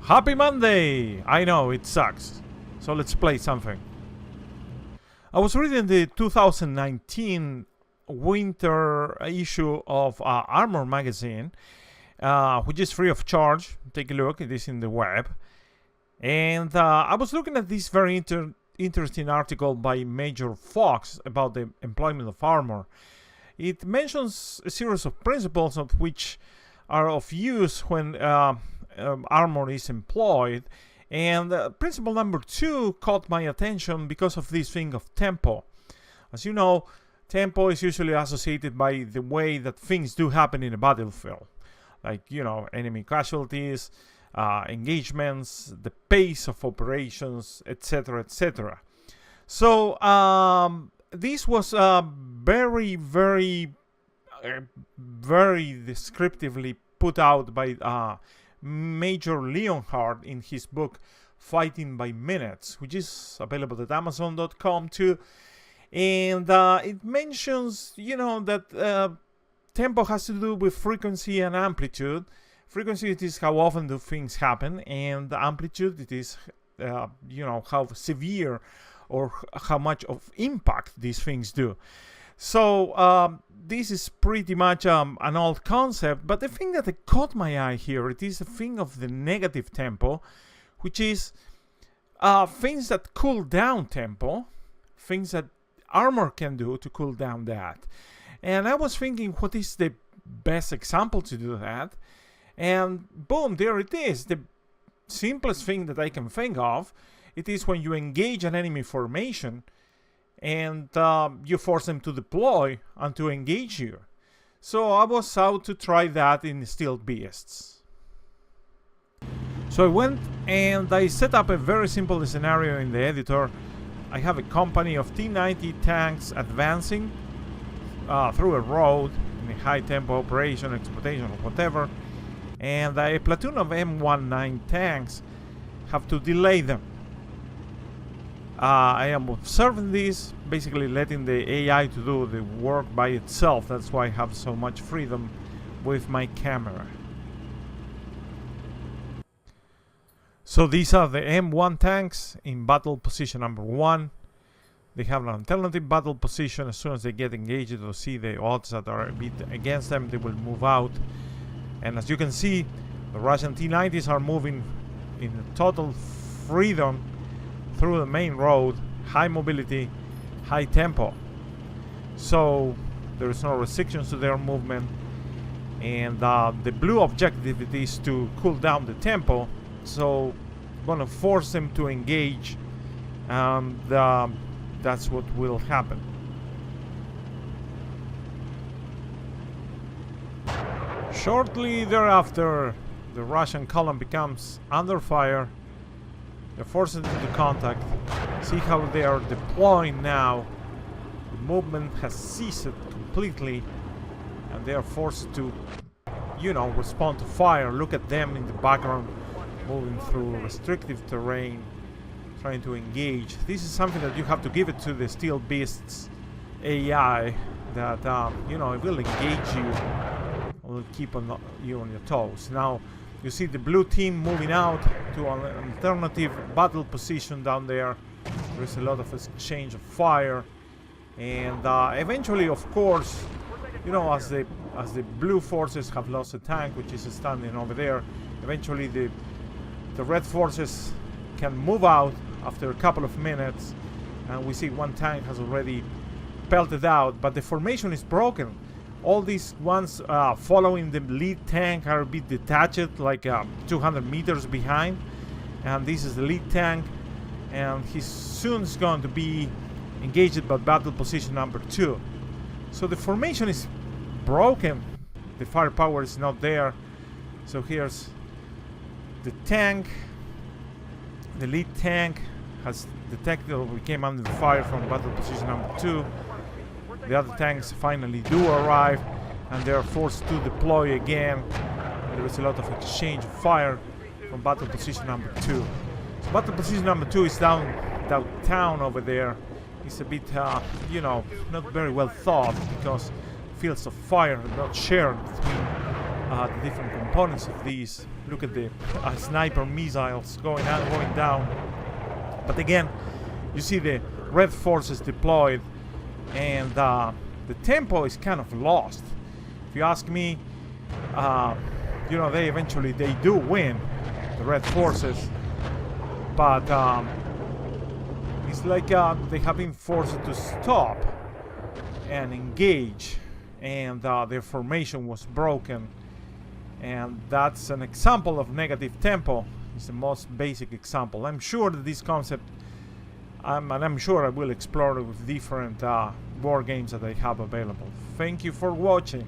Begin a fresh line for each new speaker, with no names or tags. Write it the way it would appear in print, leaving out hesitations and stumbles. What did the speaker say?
Happy Monday! I know, it sucks. So let's play something. I was reading the 2019 winter issue of Armor magazine, which is free of charge. Take a look, it is in the web. And I was looking at this very interesting article by Major Fox about the employment of armor. It mentions a series of principles of which are of use when armor is employed, and principle number 2 caught my attention because of this thing of tempo. As you know, tempo is usually associated by the way that things do happen in a battlefield, like, you know, enemy casualties, engagements, the pace of operations, etc., etc. So this was very descriptively put out by Major Leonhard in his book Fighting by Minutes, which is available at Amazon.com too. And it mentions, you know, that tempo has to do with frequency and amplitude. Frequency, it is how often do things happen, and the amplitude, it is, you know, how severe or how much of impact these things do. So this is pretty much an old concept, but the thing that caught my eye here, it is a thing of the negative tempo, which is things that cool down tempo, things that armor can do to cool down that. And I was thinking, what is the best example to do that? And boom, there it is. The simplest thing that I can think of, it is when you engage an enemy formation and you force them to deploy and to engage you. So I was out to try that in Steel Beasts. So I went and I set up a very simple scenario in the editor. I have a company of T-90 tanks advancing through a road in a high tempo operation, exploitation, or whatever, and a platoon of M19 tanks have to delay them. I am observing this, basically letting the AI to do the work by itself. That's why I have so much freedom with my camera. So these are the M1 tanks in battle position number 1. They have an alternative battle position. As soon as they get engaged or see the odds that are a bit against them, they will move out. And as you can see, the Russian T-90s are moving in total freedom through the main road, high mobility, high tempo. So there is no restrictions to their movement. And the blue objective it is to cool down the tempo. So I'm gonna force them to engage, and that's what will happen. Shortly thereafter, the Russian column becomes under fire. They're forced into contact. See how they are deploying now. The movement has ceased completely, and they are forced to, you know, respond to fire. Look at them in the background, moving through restrictive terrain, trying to engage. This is something that you have to give it to the Steel Beasts AI, that you know, it will engage you, will keep you on your toes. Now you see the blue team moving out to an alternative battle position down there. There's a lot of exchange of fire, and eventually, of course, you know, as the blue forces have lost a tank, which is standing over there, eventually the red forces can move out after a couple of minutes, and we see one tank has already pelted out, but the formation is broken. All these ones following the lead tank are a bit detached, like 200 meters behind, and this is the lead tank, and he's soon going to be engaged by battle position number 2. So the formation is broken, the firepower is not there. So here's the tank. The lead tank has detected or came under fire from battle position number 2. The other tanks finally do arrive, and they are forced to deploy again. There is a lot of exchange of fire from battle position number 2. So battle position number 2 is downtown over there. It's a bit, you know, not very well thought, because fields of fire are not shared between the different components of these. Look at the sniper missiles going out, going down. But again, you see the red forces deployed, and the tempo is kind of lost. If you ask me, you know, they do win, the red forces, but it's like they have been forced to stop and engage, and their formation was broken. And that's an example of negative tempo. It's the most basic example. I'm sure that this concept, and I'm sure I will explore it with different war games that I have available. Thank you for watching.